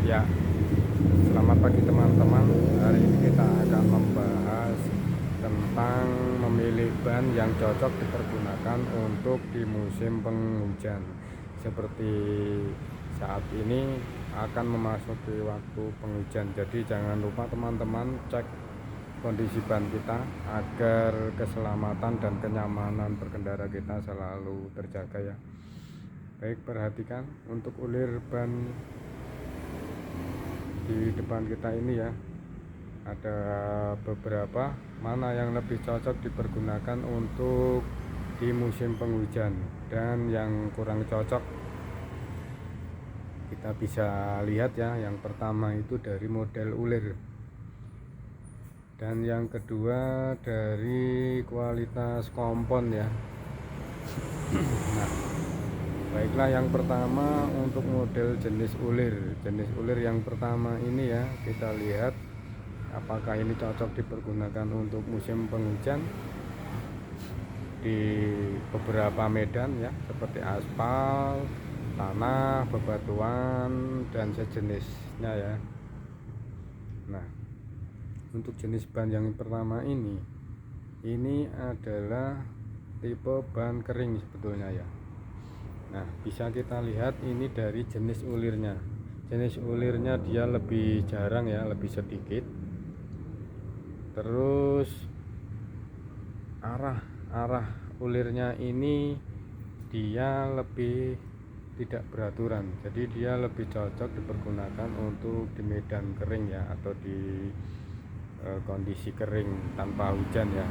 Ya, selamat pagi teman-teman. Hari ini kita akan membahas tentang memilih ban yang cocok dipergunakan untuk di musim penghujan. Seperti saat ini akan memasuki waktu penghujan. Jadi jangan lupa teman-teman cek kondisi ban kita agar keselamatan dan kenyamanan berkendara kita selalu terjaga ya. Baik, perhatikan untuk ulir ban di depan kita ini ya, ada beberapa mana yang lebih cocok dipergunakan untuk di musim penghujan dan yang kurang cocok kita bisa lihat ya. Yang pertama itu dari model ulir, dan yang kedua dari kualitas kompon ya. Nah, baiklah, yang pertama untuk model jenis ulir. Jenis ulir yang pertama ini ya, kita lihat apakah ini cocok dipergunakan untuk musim penghujan di beberapa medan ya, seperti aspal, tanah, bebatuan, dan sejenisnya ya. Nah, untuk jenis ban yang pertama ini adalah tipe ban kering sebetulnya ya. Nah, bisa kita lihat ini dari jenis ulirnya. Jenis ulirnya dia lebih jarang ya, lebih sedikit. Terus arah ulirnya ini dia lebih tidak beraturan. Jadi dia lebih cocok dipergunakan untuk di medan kering ya, atau di kondisi kering tanpa hujan ya.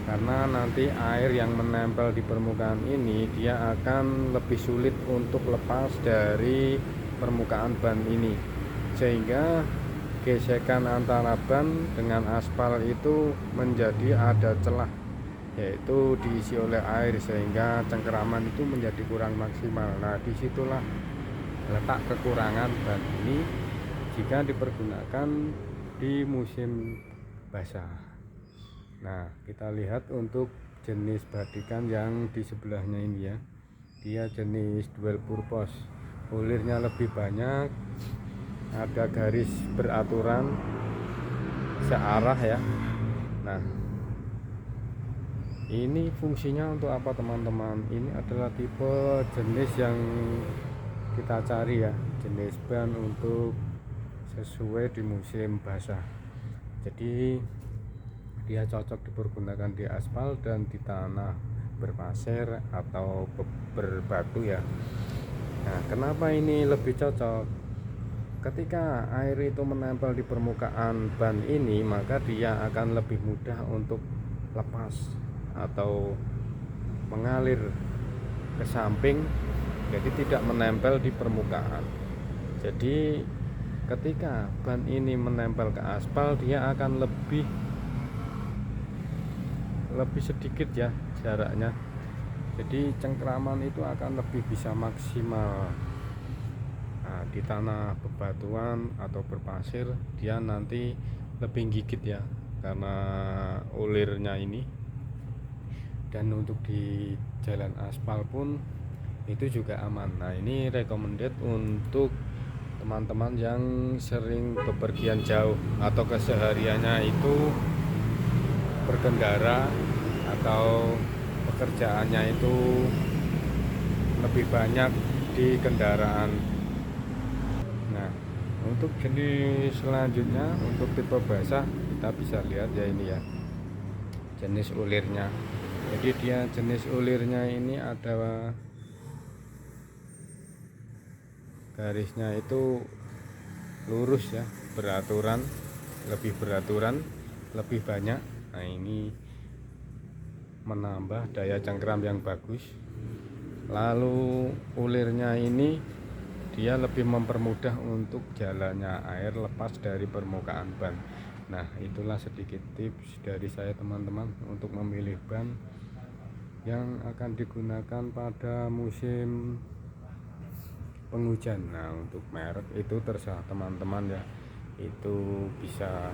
Karena nanti air yang menempel di permukaan ini dia akan lebih sulit untuk lepas dari permukaan ban ini, sehingga gesekan antara ban dengan aspal itu menjadi ada celah, yaitu diisi oleh air, sehingga cengkeraman itu menjadi kurang maksimal. Nah, disitulah letak kekurangan ban ini jika dipergunakan di musim basah. Nah, kita lihat untuk jenis badikan yang di sebelahnya ini ya, dia jenis dual purpose. Ulirnya lebih banyak, ada garis beraturan searah ya. Nah, ini fungsinya untuk apa teman-teman? Ini adalah tipe jenis yang kita cari ya, jenis ban untuk sesuai di musim basah. Jadi dia cocok dipergunakan di aspal dan di tanah berpasir atau berbatu ya. Nah, kenapa ini lebih cocok? Ketika air itu menempel di permukaan ban ini, maka dia akan lebih mudah untuk lepas atau mengalir ke samping, jadi tidak menempel di permukaan. Jadi ketika ban ini menempel ke aspal, dia akan lebih sedikit ya jaraknya, jadi cengkeraman itu akan lebih bisa maksimal. Nah, di tanah bebatuan atau berpasir dia nanti lebih gigit ya, karena ulirnya ini. Dan untuk di jalan aspal pun itu juga aman. Nah, ini recommended untuk teman-teman yang sering bepergian jauh atau kesehariannya itu berkendara atau pekerjaannya itu lebih banyak di kendaraan. Nah, untuk jenis selanjutnya untuk tipe basah kita bisa lihat ya, ini ya jenis ulirnya. Jadi dia jenis ulirnya ini ada garisnya itu lurus ya, beraturan, lebih banyak. Nah, ini menambah daya cengkeram yang bagus. Lalu ulirnya ini dia lebih mempermudah untuk jalannya air lepas dari permukaan ban. Nah, itulah sedikit tips dari saya teman-teman untuk memilih ban yang akan digunakan pada musim penghujan. Nah, untuk merek itu terserah teman-teman ya, itu bisa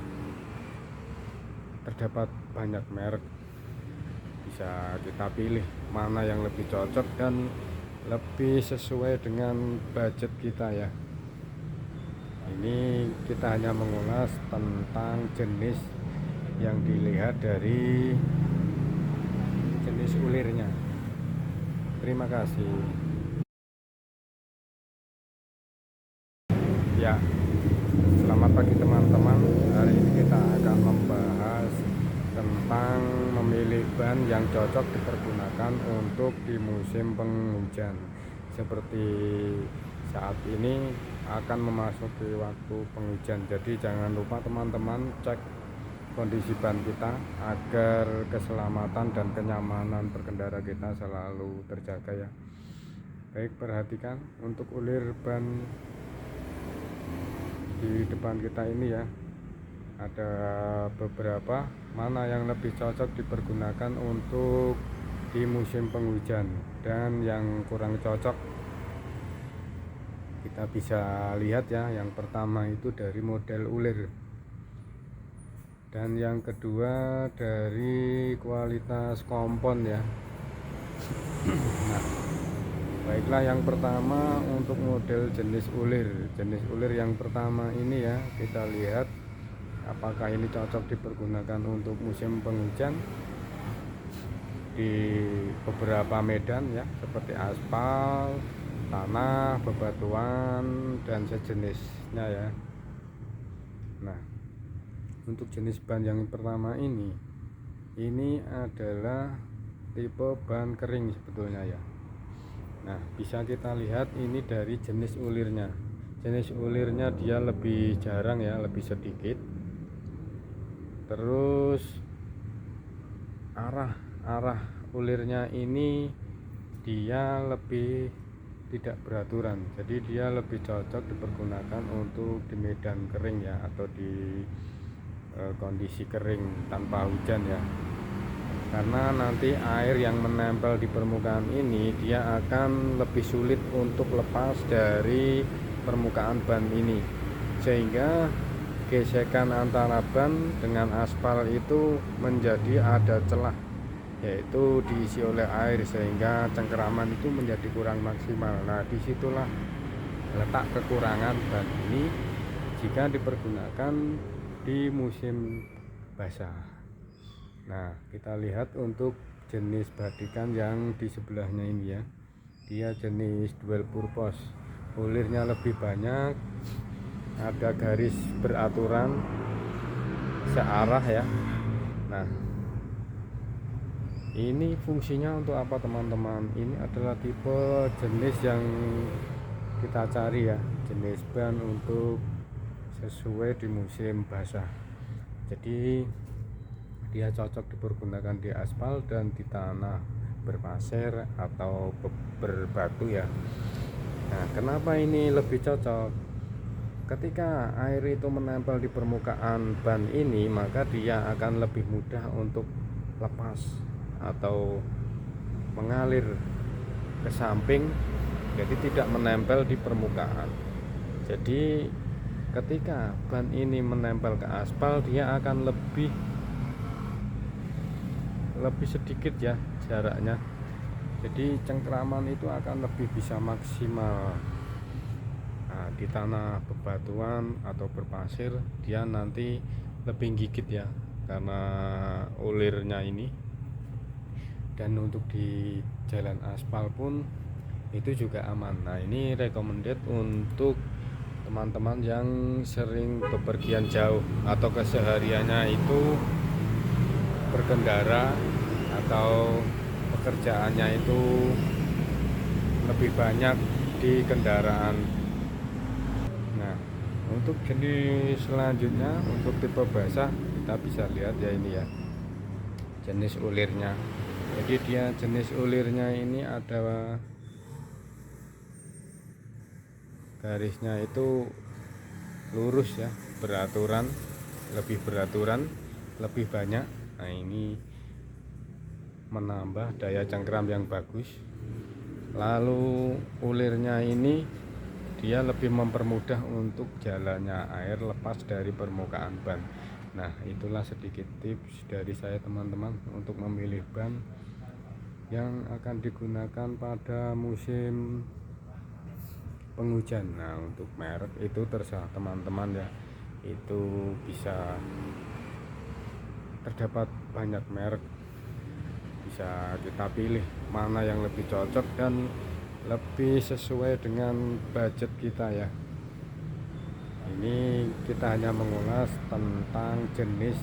terdapat banyak merek, bisa kita pilih mana yang lebih cocok dan lebih sesuai dengan budget kita ya. Ini kita hanya mengulas tentang jenis yang dilihat dari jenis ulirnya. Terima kasih. Ya, selamat pagi teman-teman. Hari ini kita akan membahas tentang memilih ban yang cocok dipergunakan untuk di musim penghujan. Seperti saat ini akan memasuki waktu penghujan, jadi jangan lupa teman-teman cek kondisi ban kita agar keselamatan dan kenyamanan berkendara kita selalu terjaga ya. Baik, perhatikan untuk ulir ban di depan kita ini ya, ada beberapa mana yang lebih cocok dipergunakan untuk di musim penghujan dan yang kurang cocok. Kita bisa lihat ya, yang pertama itu dari model ulir, dan yang kedua dari kualitas kompon ya. Nah, baiklah, yang pertama untuk model jenis ulir yang pertama ini ya, kita lihat apakah ini cocok dipergunakan untuk musim penghujan di beberapa medan ya, seperti aspal, tanah, bebatuan dan sejenisnya ya. Nah, untuk jenis ban yang pertama ini adalah tipe ban kering sebetulnya ya. Nah, bisa kita lihat ini dari jenis ulirnya. Jenis ulirnya dia lebih jarang ya, lebih sedikit. Terus arah ulirnya ini dia lebih tidak beraturan. Jadi dia lebih cocok dipergunakan untuk di medan kering ya, atau di kondisi kering tanpa hujan ya. Karena nanti air yang menempel di permukaan ini dia akan lebih sulit untuk lepas dari permukaan ban ini, sehingga gesekan antara ban dengan aspal itu menjadi ada celah, yaitu diisi oleh air, sehingga cengkeraman itu menjadi kurang maksimal. Nah, disitulah letak kekurangan ban ini jika dipergunakan di musim basah. Nah, kita lihat untuk jenis badikan yang di sebelahnya ini ya, dia jenis dual purpose, ulirnya lebih banyak, ada garis beraturan searah ya. Nah, ini fungsinya untuk apa teman-teman? Ini adalah tipe jenis yang kita cari ya, jenis ban untuk sesuai di musim basah. Jadi dia cocok dipergunakan di aspal dan di tanah berpasir atau berbatu ya. Nah, kenapa ini lebih cocok? Ketika air itu menempel di permukaan ban ini, maka dia akan lebih mudah untuk lepas atau mengalir ke samping, jadi tidak menempel di permukaan. Jadi ketika ban ini menempel ke aspal, dia akan lebih sedikit ya jaraknya, jadi cengkeraman itu akan lebih bisa maksimal. Nah, di tanah bebatuan atau berpasir dia nanti lebih gigit ya, karena ulirnya ini. Dan untuk di jalan aspal pun itu juga aman. Nah, ini recommended untuk teman-teman yang sering bepergian jauh atau kesehariannya itu berkendara atau pekerjaannya itu lebih banyak di kendaraan. Nah, untuk jenis selanjutnya untuk tipe basah kita bisa lihat ya, ini ya jenis ulirnya. Jadi dia jenis ulirnya ini ada garisnya itu lurus ya, lebih beraturan, lebih banyak. Nah, ini menambah daya cengkeram yang bagus. Lalu ulirnya ini dia lebih mempermudah untuk jalannya air lepas dari permukaan ban. Nah, itulah sedikit tips dari saya teman-teman untuk memilih ban yang akan digunakan pada musim penghujan. Nah, untuk merek itu terserah teman-teman ya, itu bisa terdapat banyak merek, bisa kita pilih mana yang lebih cocok dan lebih sesuai dengan budget kita ya. Ini kita hanya mengulas tentang jenis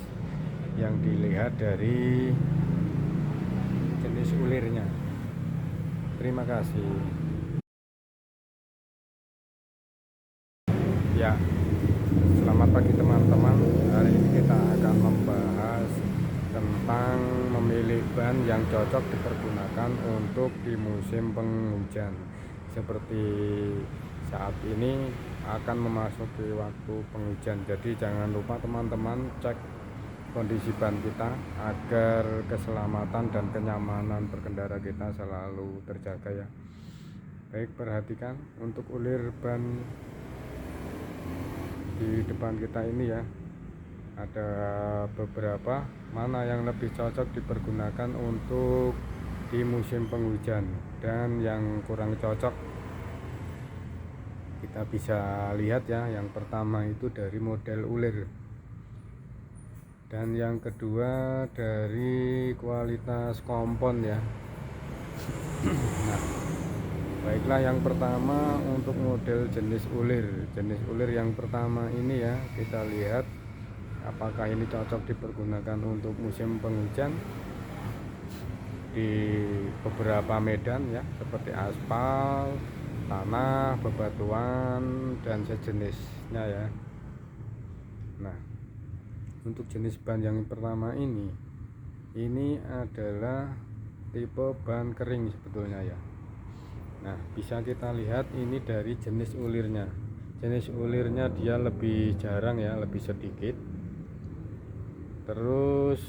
yang dilihat dari jenis ulirnya. Terima kasih ya. Selamat pagi teman-teman. Hari ini kita akan membahas tentang memilih ban yang cocok dipergunakan untuk di musim penghujan. Seperti saat ini akan memasuki waktu penghujan, jadi jangan lupa teman-teman cek kondisi ban kita agar keselamatan dan kenyamanan berkendara kita selalu terjaga ya. Baik, perhatikan untuk ulir ban di depan kita ini ya, ada beberapa mana yang lebih cocok dipergunakan untuk di musim penghujan dan yang kurang cocok kita bisa lihat ya. Yang pertama itu dari model ulir, dan yang kedua dari kualitas kompon ya. Nah, baiklah, yang pertama untuk model jenis ulir yang pertama ini ya, kita lihat apakah ini cocok dipergunakan untuk musim penghujan di beberapa medan ya, seperti aspal, tanah, bebatuan dan sejenisnya ya. Nah, untuk jenis ban yang pertama ini adalah tipe ban kering sebetulnya ya. Nah, bisa kita lihat ini dari jenis ulirnya. Jenis ulirnya dia lebih jarang ya, lebih sedikit. Terus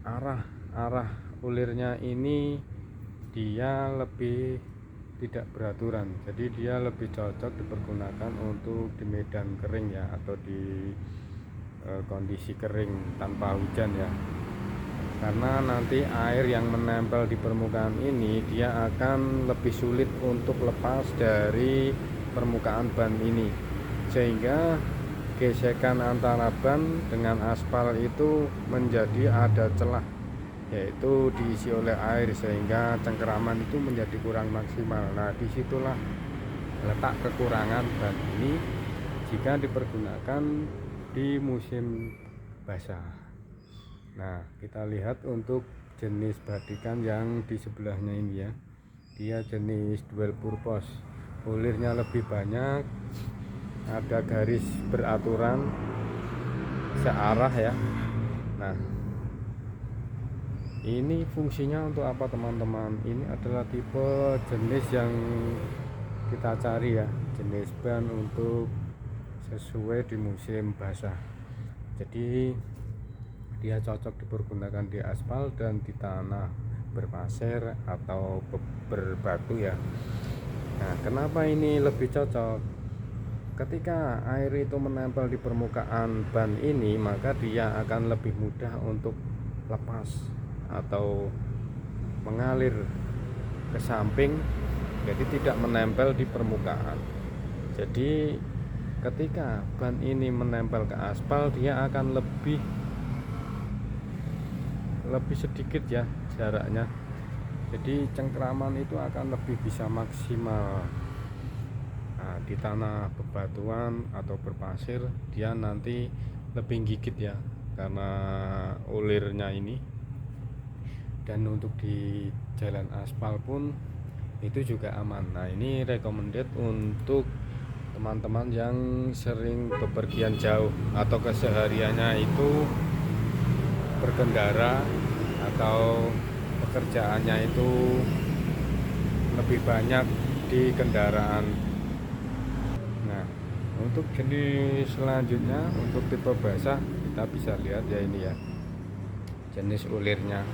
arah ulirnya ini dia lebih tidak beraturan, jadi dia lebih cocok dipergunakan untuk di medan kering ya, atau di kondisi kering tanpa hujan ya. Karena nanti air yang menempel di permukaan ini dia akan lebih sulit untuk lepas dari permukaan ban ini, sehingga gesekan antara ban dengan aspal itu menjadi ada celah, yaitu diisi oleh air, sehingga cengkeraman itu menjadi kurang maksimal. Nah, disitulah letak kekurangan ban ini jika dipergunakan di musim basah. Nah, kita lihat untuk jenis badikan yang di sebelahnya ini ya, dia jenis dual purpose, ulirnya lebih banyak, ada garis beraturan searah ya. Nah, ini fungsinya untuk apa teman-teman? Ini adalah tipe jenis yang kita cari ya, jenis ban untuk sesuai di musim basah. Jadi dia cocok dipergunakan di aspal dan di tanah berpasir atau berbatu ya. Nah, kenapa ini lebih cocok? Ketika air itu menempel di permukaan ban ini, maka dia akan lebih mudah untuk lepas atau mengalir ke samping, jadi tidak menempel di permukaan. Jadi ketika ban ini menempel ke aspal, dia akan lebih sedikit ya jaraknya, jadi cengkeraman itu akan lebih bisa maksimal. Nah, di tanah bebatuan atau berpasir dia nanti lebih gigit ya, karena ulirnya ini. Dan untuk di jalan aspal pun itu juga aman. Nah, ini recommended untuk teman-teman yang sering bepergian jauh atau kesehariannya itu berkendara atau pekerjaannya itu lebih banyak di kendaraan. Nah, untuk jenis selanjutnya untuk tipe basah kita bisa lihat ya, ini ya jenis ulirnya.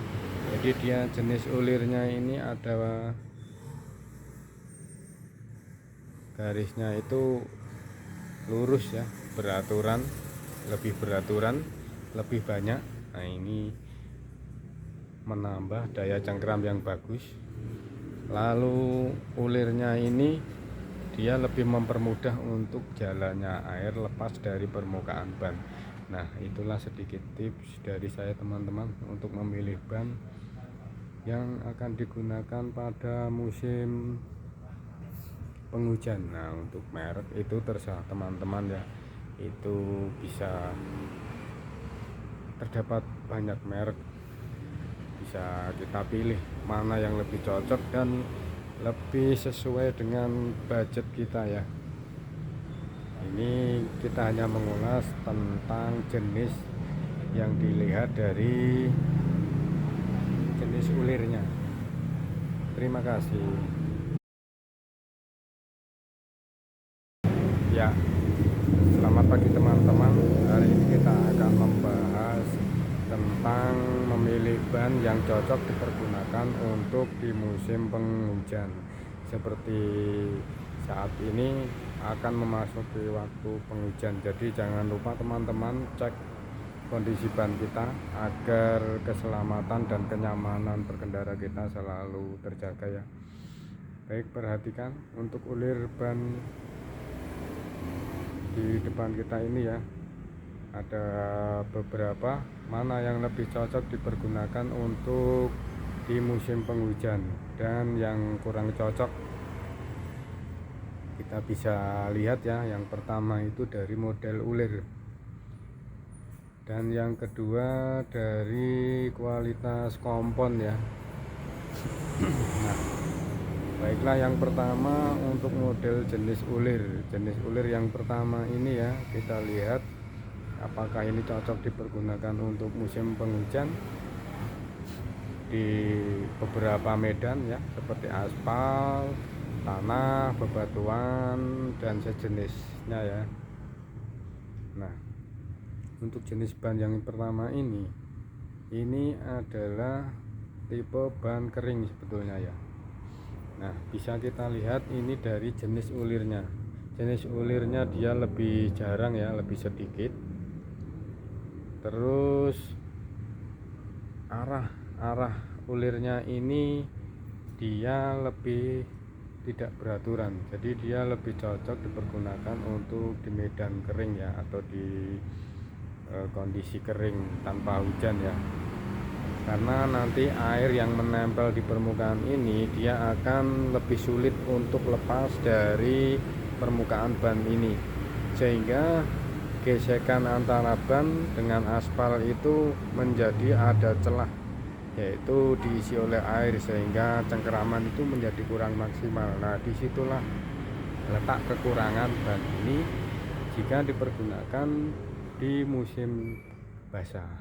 Jadi dia jenis ulirnya ini ada garisnya itu lurus ya, lebih beraturan, lebih banyak. Nah, ini menambah daya cengkeram yang bagus. Lalu ulirnya ini dia lebih mempermudah untuk jalannya air lepas dari permukaan ban. Nah, itulah sedikit tips dari saya teman-teman untuk memilih ban yang akan digunakan pada musim penghujan. Nah, untuk merek itu terserah teman-teman ya, itu bisa terdapat banyak merek, bisa kita pilih mana yang lebih cocok dan lebih sesuai dengan budget kita ya. Ini kita hanya mengulas tentang jenis yang dilihat dari jenis ulirnya. Terima kasih ya. Selamat pagi teman-teman. Hari ini kita akan membahas tentang memilih ban yang cocok dipergunakan untuk di musim penghujan. Seperti saat ini akan memasuki waktu penghujan, jadi jangan lupa teman-teman cek kondisi ban kita agar keselamatan dan kenyamanan berkendara kita selalu terjaga ya. Baik, perhatikan untuk ulir ban di depan kita ini ya, ada beberapa mana yang lebih cocok dipergunakan untuk di musim penghujan dan yang kurang cocok kita bisa lihat ya. Yang pertama itu dari model ulir, dan yang kedua dari kualitas kompon ya. Nah, baiklah, yang pertama untuk model jenis ulir yang pertama ini ya, kita lihat apakah ini cocok dipergunakan untuk musim penghujan di beberapa medan ya, seperti aspal, tanah, bebatuan dan sejenisnya ya. Nah, untuk jenis ban yang pertama ini adalah tipe ban kering sebetulnya ya. Nah, bisa kita lihat ini dari jenis ulirnya. Jenis ulirnya dia lebih jarang ya, lebih sedikit. Terus arah ulirnya ini dia lebih tidak beraturan, jadi dia lebih cocok dipergunakan untuk di medan kering ya, atau di kondisi kering tanpa hujan ya. Karena nanti air yang menempel di permukaan ini dia akan lebih sulit untuk lepas dari permukaan ban ini, sehingga gesekan antara ban dengan aspal itu menjadi ada celah, yaitu diisi oleh air, sehingga cengkeraman itu menjadi kurang maksimal. Nah, disitulah letak kekurangan ban ini jika dipergunakan di musim basah.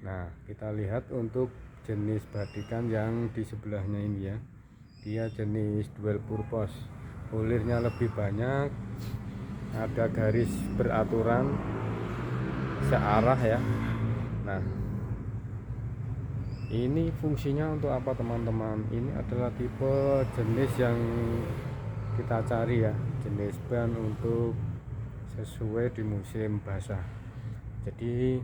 Nah, kita lihat untuk jenis badikan yang di sebelahnya ini ya, dia jenis dual purpose, ulirnya lebih banyak, ada garis beraturan searah ya. Nah, ini fungsinya untuk apa teman-teman? Ini adalah tipe jenis yang kita cari ya, jenis ban untuk sesuai di musim basah. Jadi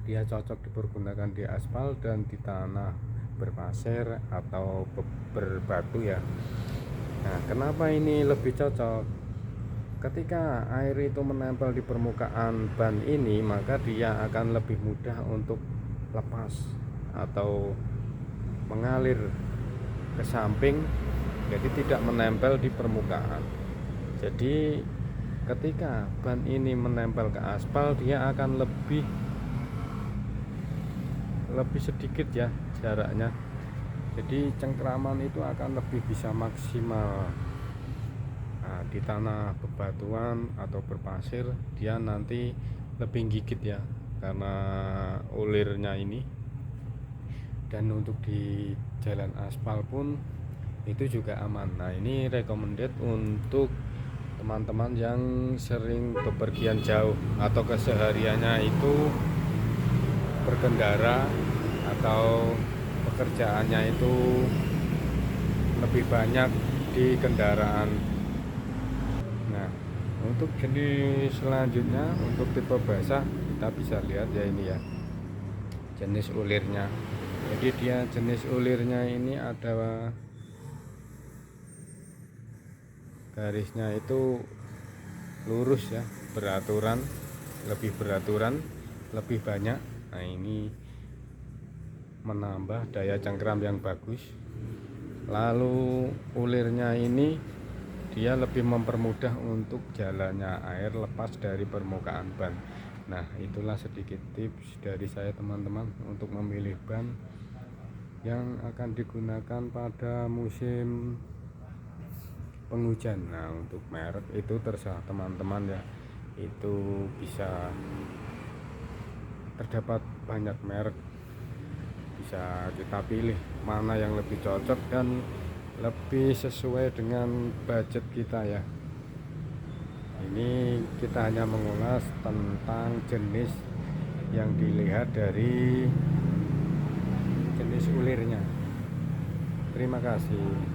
dia cocok dipergunakan di aspal dan di tanah berpasir atau berbatu ya. Nah, kenapa ini lebih cocok? Ketika air itu menempel di permukaan ban ini, maka dia akan lebih mudah untuk lepas atau mengalir ke samping, jadi tidak menempel di permukaan. Jadi ketika ban ini menempel ke aspal, dia akan lebih sedikit ya jaraknya, jadi cengkeraman itu akan lebih bisa maksimal. Nah, di tanah bebatuan atau berpasir dia nanti lebih gigit ya, karena ulirnya ini. Dan untuk di jalan aspal pun itu juga aman. Nah, ini recommended untuk teman-teman yang sering bepergian jauh atau kesehariannya itu berkendara atau pekerjaannya itu lebih banyak di kendaraan. Nah, untuk jenis selanjutnya untuk tipe basah kita bisa lihat ya, ini ya jenis ulirnya. Jadi dia jenis ulirnya ini ada garisnya itu lurus ya, beraturan, lebih banyak. Nah, ini menambah daya cengkram yang bagus. Lalu ulirnya ini dia lebih mempermudah untuk jalannya air lepas dari permukaan ban. Nah, itulah sedikit tips dari saya teman-teman untuk memilih ban yang akan digunakan pada musim penghujan. Nah, untuk merek itu terserah teman-teman ya, itu bisa terdapat banyak merek, bisa kita pilih mana yang lebih cocok dan lebih sesuai dengan budget kita ya. Ini kita hanya mengulas tentang jenis yang dilihat dari jenis ulirnya. Terima kasih.